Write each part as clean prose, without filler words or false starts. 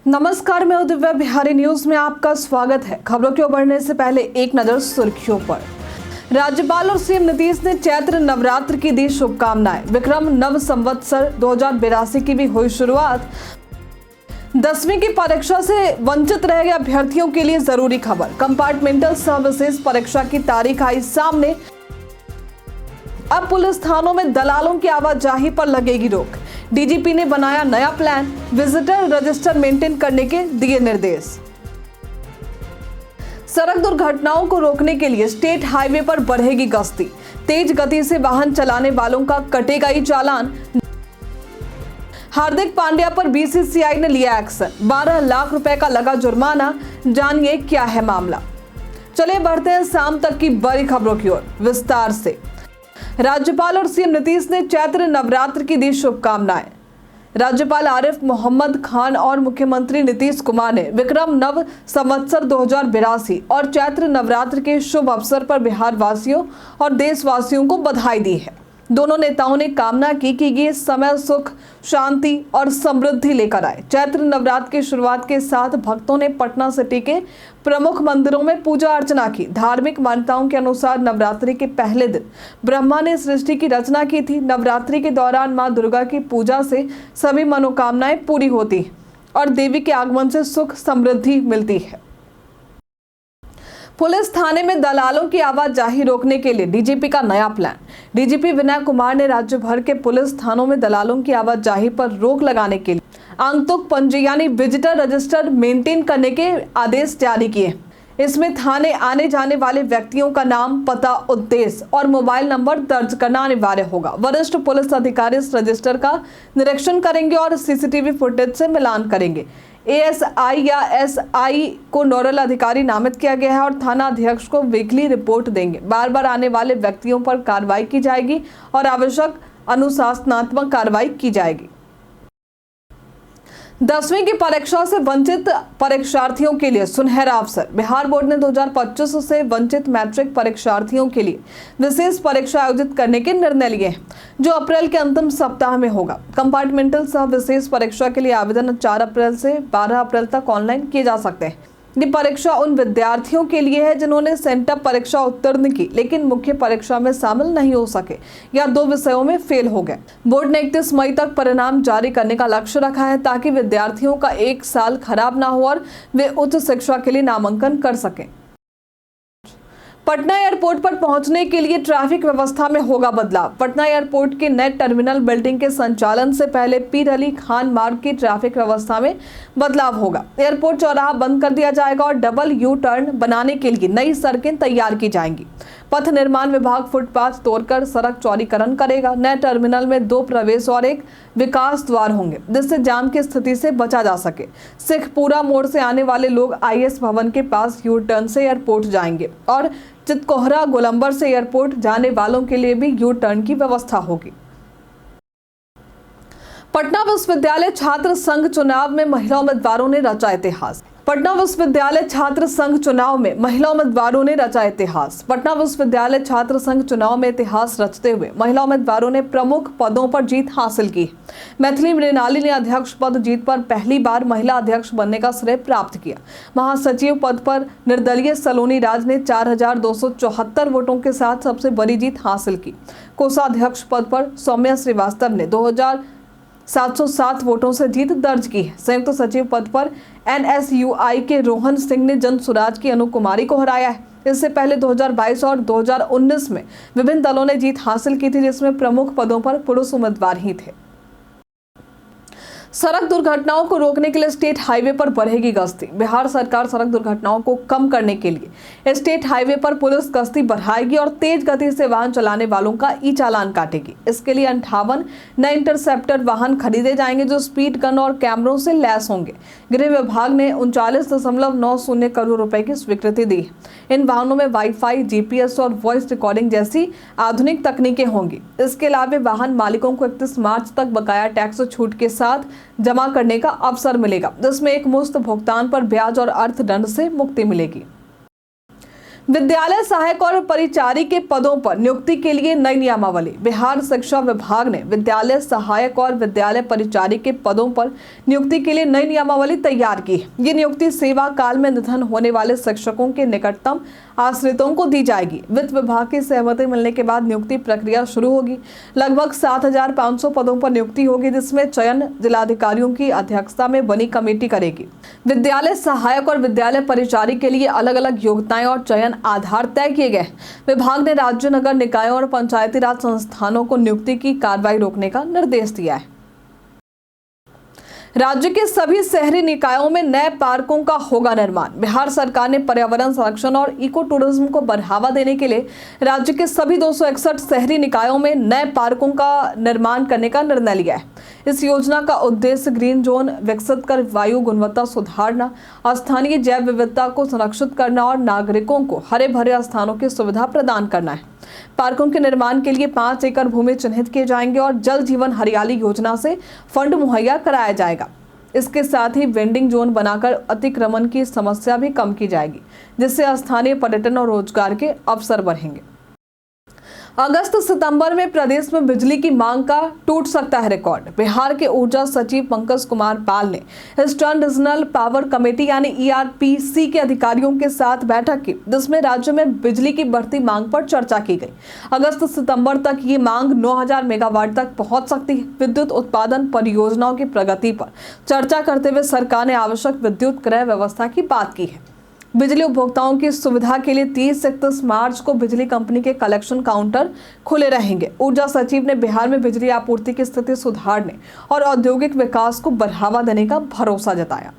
नमस्कार, मैं हूं दिव्या। बिहारी न्यूज में आपका स्वागत है। खबरों की ओर बढ़ने से पहले एक नजर सुर्खियों पर। राज्यपाल और सीएम नीतीश ने चैत्र नवरात्र की दी शुभकामनाएं। विक्रम नव संवत्सर 2082 की भी हुई शुरुआत। 10वीं की परीक्षा से वंचित रह गए अभ्यर्थियों के लिए जरूरी खबर। कंपार्टमेंटल सह विशेष परीक्षा की तारीख आई सामने। अब पुलिस थानों में दलालों की आवाजाही पर लगेगी रोक। डीजीपी ने बनाया नया प्लान। विजिटर रजिस्टर मेंटेन करने के दिए निर्देश। सड़क दुर्घटनाओं को रोकने के लिए स्टेट हाईवे पर बढ़ेगी गश्ती। तेज गति से वाहन चलाने वालों का कटेगा ही चालान। हार्दिक पांड्या पर बीसीसीआई ने लिया एक्शन। 12 लाख रुपए का लगा जुर्माना। जानिए क्या है मामला। चलिए बढ़ते हैं शाम तक की बड़ी खबरों की ओर विस्तार से। राज्यपाल और सीएम नीतीश ने चैत्र नवरात्र की दी शुभकामनाएं। राज्यपाल आरिफ मोहम्मद खान और मुख्यमंत्री नीतीश कुमार ने विक्रम नव संवत्सर 2082 और चैत्र नवरात्र के शुभ अवसर पर बिहार वासियों और देशवासियों को बधाई दी है। दोनों नेताओं ने कामना की कि ये समय सुख, शांति और समृद्धि लेकर आए। चैत्र नवरात्र की शुरुआत के साथ भक्तों ने पटना सिटी के प्रमुख मंदिरों में पूजा अर्चना की। धार्मिक मान्यताओं के अनुसार नवरात्रि के पहले दिन ब्रह्मा ने सृष्टि की रचना की थी। नवरात्रि के दौरान मां दुर्गा की पूजा से सभी मनोकामनाएं पूरी होती हैं और देवी के आगमन से सुख समृद्धि मिलती है। पुलिस थाने में दलालों की आवाजाही रोकने के लिए डीजीपी का नया प्लान। डीजीपी विनय कुमार ने राज्य भर के पुलिस थानों में दलालों की आवाजाही पर रोक लगाने के लिए आंतुक पंजी यानी विजिटर रजिस्टर मेंटेन करने के आदेश जारी किए। इसमें थाने आने जाने वाले व्यक्तियों का नाम, पता, उद्देश्य और मोबाइल नंबर दर्ज करना अनिवार्य होगा। वरिष्ठ पुलिस अधिकारी इस रजिस्टर का निरीक्षण करेंगे और सीसीटीवी फुटेज से मिलान करेंगे। एएसआई या एसआई को नोडल अधिकारी नामित किया गया है और थाना अध्यक्ष को वीकली रिपोर्ट देंगे। बार बार आने वाले व्यक्तियों पर कार्रवाई की जाएगी और आवश्यक अनुशासनात्मक कार्रवाई की जाएगी। 10वीं की परीक्षा से वंचित परीक्षार्थियों के लिए सुनहरा अवसर। बिहार बोर्ड ने 2025 से वंचित मैट्रिक परीक्षार्थियों के लिए विशेष परीक्षा आयोजित करने के निर्णय लिए हैं, जो अप्रैल के अंतिम सप्ताह में होगा। कंपार्टमेंटल सह विशेष परीक्षा के लिए आवेदन 4 अप्रैल से 12 अप्रैल तक ऑनलाइन किए जा सकते हैं। ये परीक्षा उन विद्यार्थियों के लिए है जिन्होंने सेंटअप परीक्षा उत्तीर्ण की लेकिन मुख्य परीक्षा में शामिल नहीं हो सके या 2 विषयों में फेल हो गए। बोर्ड ने 31 मई तक परिणाम जारी करने का लक्ष्य रखा है ताकि विद्यार्थियों का एक साल खराब ना हो और वे उच्च शिक्षा के लिए नामांकन कर सकें। पटना एयरपोर्ट पर पहुंचने के लिए ट्रैफिक व्यवस्था में होगा बदलाव। पटना एयरपोर्ट के नए टर्मिनल बिल्डिंग के संचालन से पहले पीर अली खान मार्ग की ट्रैफिक व्यवस्था में बदलाव होगा। एयरपोर्ट चौराहा बंद कर दिया जाएगा और डबल यू टर्न बनाने के लिए नई सड़कें तैयार की जाएंगी। पथ निर्माण विभाग फुटपाथ तोड़कर सड़क चौड़ीकरण करेगा। नए टर्मिनल में 2 प्रवेश और 1 विकास द्वार होंगे जिससे जाम की स्थिति से बचा जा सके। शेखपुरा मोड़ से आने वाले लोग आईएएस भवन के पास यू टर्न से एयरपोर्ट जाएंगे और चितकोहरा गोलंबर से एयरपोर्ट जाने वालों के लिए भी यू टर्न की व्यवस्था होगी। पटना विश्वविद्यालय छात्र संघ चुनाव में महिला उम्मीदवारों ने रचा इतिहास। पटना विश्वविद्यालय छात्र संघ चुनाव में महिला उम्मीदवारों ने रचा इतिहास। पटना विश्वविद्यालय छात्र संघ चुनाव में इतिहास रचते हुए महिला उम्मीदवारों ने प्रमुख पदों पर जीत हासिल की। मैथिली मृणाली ने अध्यक्ष पद जीत पर पहली बार महिला अध्यक्ष बनने का श्रेय प्राप्त किया। महासचिव पद पर निर्दलीय सलोनी राज ने 4274 वोटों के साथ सबसे बड़ी जीत हासिल की। कोषाध्यक्ष पद पर सौम्या श्रीवास्तव ने 2707 वोटों से जीत दर्ज की है। संयुक्त सचिव पद पर एनएसयूआई के रोहन सिंह ने जन सुराज की अनु कुमारी को हराया है। इससे पहले 2022 और 2019 में विभिन्न दलों ने जीत हासिल की थी जिसमें प्रमुख पदों पर पुरुष उम्मीदवार ही थे। सड़क दुर्घटनाओं को रोकने के लिए स्टेट हाईवे पर बढ़ेगी गश्ती। बिहार सरकार सड़क दुर्घटनाओं को कम करने के लिए स्टेट हाईवे पर पुलिस गश्ती बढ़ाएगी और तेज गति से वाहन चलाने वालों का ई चालान काटेगी। इसके लिए 58 नए इंटरसेप्टर वाहन खरीदे जाएंगे जो स्पीड गन और कैमरों से लैस होंगे। गृह विभाग ने 39.90 करोड़ रुपए की स्वीकृति दी है। इन वाहनों में वाईफाई, जीपीएस और वॉइस रिकॉर्डिंग जैसी आधुनिक तकनीकें होंगी। इसके अलावा वाहन मालिकों को 31 मार्च तक बकाया टैक्स छूट के साथ जमा करने का अवसर मिलेगा जिसमें एक मुश्त भुगतान पर ब्याज और अर्थदंड से मुक्ति मिलेगी। विद्यालय सहायक और परिचारी के पदों पर नियुक्ति के लिए नई नियमावली। बिहार शिक्षा विभाग ने विद्यालय सहायक और विद्यालय परिचारी के पदों पर नियुक्ति के लिए नई नियमावली तैयार की। ये नियुक्ति सेवा काल में निधन होने वाले शिक्षकों के निकटतम आश्रितों को दी जाएगी। वित्त विभाग की सहमति मिलने के बाद नियुक्ति प्रक्रिया शुरू होगी। लगभग 7,500 पदों पर नियुक्ति होगी, जिसमें चयन जिलाधिकारियों की अध्यक्षता में बनी कमेटी करेगी। विद्यालय सहायक और विद्यालय परिचारी के लिए अलग अलग योग्यताएं और चयन आधार तय किए गए। विभाग ने राज्य, नगर निकायों और पंचायती राज संस्थानों को नियुक्ति की कार्रवाई रोकने का निर्देश दिया है। राज्य के सभी शहरी निकायों में नए पार्कों का होगा निर्माण। बिहार सरकार ने पर्यावरण संरक्षण और इको टूरिज्म को बढ़ावा देने के लिए राज्य के सभी 261 शहरी निकायों में नए पार्कों का निर्माण करने का निर्णय लिया है। इस योजना का उद्देश्य ग्रीन जोन विकसित कर वायु गुणवत्ता सुधारना, स्थानीय जैव विविधता को संरक्षित करना और नागरिकों को हरे भरे स्थानों की सुविधा प्रदान करना है। पार्कों के निर्माण के लिए 5 एकड़ भूमि चिन्हित किए जाएंगे और जल जीवन हरियाली योजना से फंड मुहैया कराया जाएगा। इसके साथ ही वेंडिंग जोन बनाकर अतिक्रमण की समस्या भी कम की जाएगी, जिससे स्थानीय पर्यटन और रोजगार के अवसर बढ़ेंगे। अगस्त सितंबर में प्रदेश में बिजली की मांग का टूट सकता है रिकॉर्ड। बिहार के ऊर्जा सचिव पंकज कुमार पाल ने ईस्टर्न रीजनल पावर कमेटी यानी ERPC के अधिकारियों के साथ बैठक की, जिसमें राज्य में बिजली की बढ़ती मांग पर चर्चा की गई। अगस्त सितंबर तक ये मांग 9,000 मेगावाट तक पहुंच सकती है। विद्युत उत्पादन परियोजनाओं की प्रगति पर चर्चा करते हुए सरकार ने आवश्यक विद्युत क्रय व्यवस्था की बात की है। बिजली उपभोक्ताओं की सुविधा के लिए 30 से 31 मार्च को बिजली कंपनी के कलेक्शन काउंटर खुले रहेंगे। ऊर्जा सचिव ने बिहार में बिजली आपूर्ति की स्थिति सुधारने और औद्योगिक विकास को बढ़ावा देने का भरोसा जताया।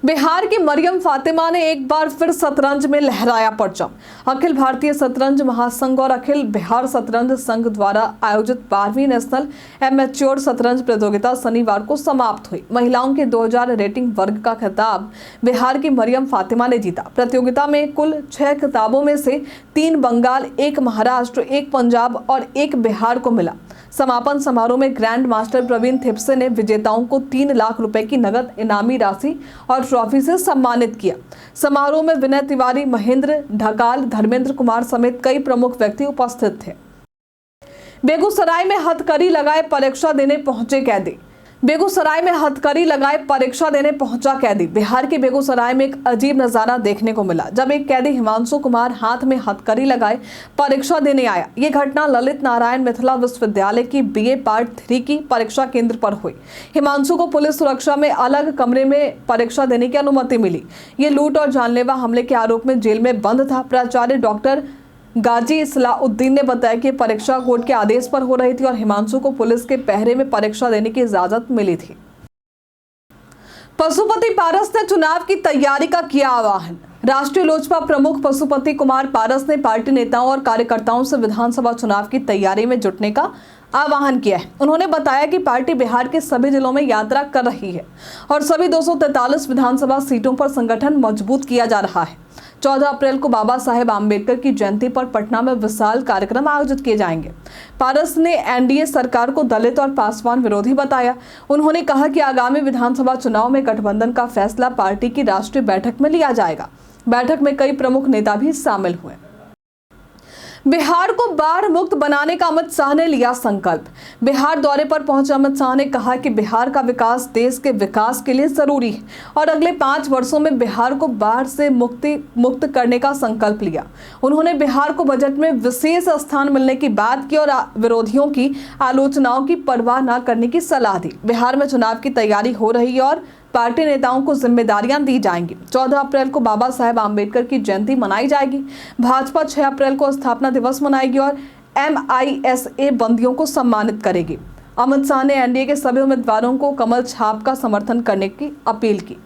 बिहार की मरियम फातिमा ने एक बार फिर शतरंज में लहराया परचम। अखिल भारतीय शतरंज महासंघ और अखिल बिहार शतरंज संघ द्वारा आयोजित 12वीं नेशनल एमेच्योर शतरंज प्रतियोगिता शनिवार को समाप्त हुई। महिलाओं के 2000 रेटिंग वर्ग का खिताब बिहार की मरियम फातिमा ने जीता। प्रतियोगिता में कुल 6 खिताबों में से 3 बंगाल, 1 महाराष्ट्र, 1 पंजाब और 1 बिहार को मिला। समापन समारोह में ग्रैंड मास्टर प्रवीण थिप्से ने विजेताओं को 3 लाख रुपए की नगद इनामी राशि और ट्रॉफी से सम्मानित किया। समारोह में विनय तिवारी, महेंद्र ढकाल, धर्मेंद्र कुमार समेत कई प्रमुख व्यक्ति उपस्थित थे। बेगूसराय में हथकड़ी लगाए परीक्षा देने पहुंचे कैदी। बेगूसराय में हथकड़ी लगाए परीक्षा देने पहुंचा कैदी। बिहार के बेगूसराय में एक अजीब नजारा देखने को मिला, जब एक कैदी हिमांशु कुमार हाथ में हथकड़ी लगाए परीक्षा देने आया। ये घटना ललित नारायण मिथिला विश्वविद्यालय की BA पार्ट 3 की परीक्षा केंद्र पर हुई। हिमांशु को पुलिस सुरक्षा में अलग कमरे में परीक्षा देने की अनुमति मिली। ये लूट और जानलेवा हमले के आरोप में जेल में बंद था। प्राचार्य डॉक्टर गाजी इस्लाउद्दीन ने बताया कि परीक्षा कोर्ट के आदेश पर हो रही थी और हिमांशु को पुलिस के पहरे में परीक्षा देने की इजाजत मिली थी। पशुपति पारस ने चुनाव की तैयारी का किया आह्वान। राष्ट्रीय लोजपा प्रमुख पशुपति कुमार पारस ने पार्टी नेताओं और कार्यकर्ताओं से विधानसभा चुनाव की तैयारी में जुटने का आह्वान किया है। उन्होंने बताया कि पार्टी बिहार के सभी जिलों में यात्रा कर रही है और सभी 243 विधानसभा सीटों पर संगठन मजबूत किया जा रहा है। 14 अप्रैल को बाबा साहेब आम्बेडकर की जयंती पर पटना में विशाल कार्यक्रम आयोजित किए जाएंगे। पारस ने NDA सरकार को दलित और पासवान विरोधी बताया। उन्होंने कहा कि आगामी विधानसभा चुनाव में गठबंधन का फैसला पार्टी की राष्ट्रीय बैठक में लिया जाएगा। बैठक में कई प्रमुख नेता भी शामिल हुए। बिहार को बाढ़ मुक्त बनाने का अमित शाह ने लिया संकल्प। बिहार दौरे पर पहुंचे अमित शाह ने कहा कि बिहार का विकास देश के विकास के लिए जरूरी है और अगले 5 वर्षों में बिहार को बाढ़ से मुक्त करने का संकल्प लिया। उन्होंने बिहार को बजट में विशेष स्थान मिलने की बात की और विरोधियों की आलोचनाओं की परवाह न करने की सलाह दी। बिहार में चुनाव की तैयारी हो रही है और पार्टी नेताओं को जिम्मेदारियां दी जाएंगी। 14 अप्रैल को बाबा साहेब आम्बेडकर की जयंती मनाई जाएगी। भाजपा 6 अप्रैल को स्थापना दिवस मनाएगी और MISA बंदियों को सम्मानित करेगी। अमित शाह ने NDA के सभी उम्मीदवारों को कमल छाप का समर्थन करने की अपील की।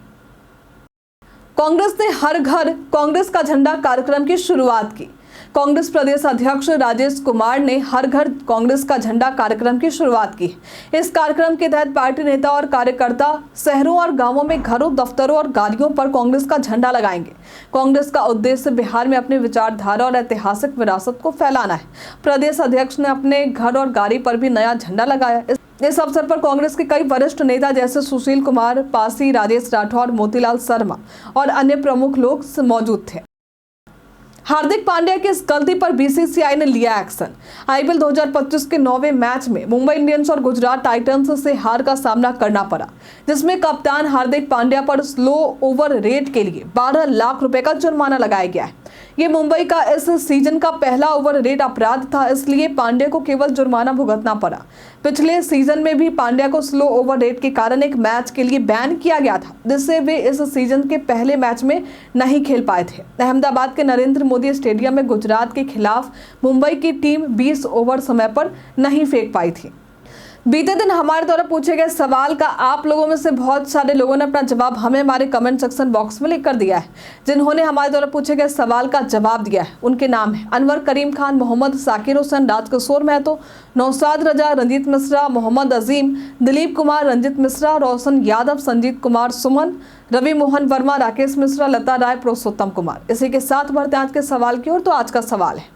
कांग्रेस ने हर घर कांग्रेस का झंडा कार्यक्रम की शुरुआत की। कांग्रेस प्रदेश अध्यक्ष राजेश कुमार ने हर घर कांग्रेस का झंडा कार्यक्रम की शुरुआत की। इस कार्यक्रम के तहत पार्टी नेता और कार्यकर्ता शहरों और गांवों में घरों, दफ्तरों और गाड़ियों पर कांग्रेस का झंडा लगाएंगे। कांग्रेस का उद्देश्य बिहार में अपनी विचारधारा और ऐतिहासिक विरासत को फैलाना है। प्रदेश अध्यक्ष ने अपने घर और गाड़ी पर भी नया झंडा लगाया। इस अवसर पर कांग्रेस के कई वरिष्ठ नेता जैसे सुशील कुमार पासी, राजेश राठौर, मोतीलाल शर्मा और अन्य प्रमुख लोग मौजूद थे। हार्दिक पांड्या की इस गलती पर बीसीसीआई ने लिया एक्शन। आईपीएल 2025 के 9वें मैच में मुंबई इंडियंस और गुजरात टाइटंस से हार का सामना करना पड़ा, जिसमें कप्तान हार्दिक पांड्या पर स्लो ओवर रेट के लिए 12 लाख रुपए का जुर्माना लगाया गया है। ये मुंबई का इस सीजन का पहला ओवर रेट अपराध था, इसलिए पांड्या को केवल जुर्माना भुगतना पड़ा। पिछले सीजन में भी पांड्या को स्लो ओवर रेट के कारण एक मैच के लिए बैन किया गया था, जिससे वे इस सीजन के पहले मैच में नहीं खेल पाए थे। अहमदाबाद के नरेंद्र मोदी स्टेडियम में गुजरात के खिलाफ मुंबई की टीम 20 ओवर समय पर नहीं फेंक पाई थी। बीते दिन हमारे द्वारा पूछे गए सवाल का आप लोगों में से बहुत सारे लोगों ने अपना जवाब हमें हमारे कमेंट सेक्शन बॉक्स में लिख कर दिया है। जिन्होंने हमारे द्वारा पूछे गए सवाल का जवाब दिया है उनके नाम है अनवर करीम खान, मोहम्मद साकिर हुसैन, राजकिशोर महतो, नौशाद रजा, रंजीत मिश्रा, मोहम्मद अजीम, दिलीप कुमार, रंजित मिश्रा, रोशन यादव, संजीत कुमार, सुमन, रवि मोहन वर्मा, राकेश मिश्रा, लता राय, पुरुषोत्तम कुमार। इसी के साथ बढ़ते आज के सवाल की ओर। तो आज का सवाल है,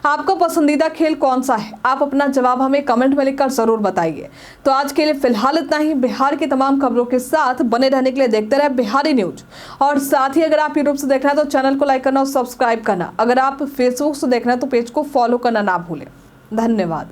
आपका पसंदीदा खेल कौन सा है? आप अपना जवाब हमें कमेंट में लिखकर जरूर बताइए। तो आज के लिए फिलहाल इतना ही। बिहार की तमाम खबरों के साथ बने रहने के लिए देखते रहे बिहारी न्यूज। और साथ ही अगर आप यूट्यूब से देख रहे हैं तो चैनल को लाइक करना और सब्सक्राइब करना। अगर आप फेसबुक से देख रहे हैं तो पेज को फॉलो करना ना भूलें। धन्यवाद।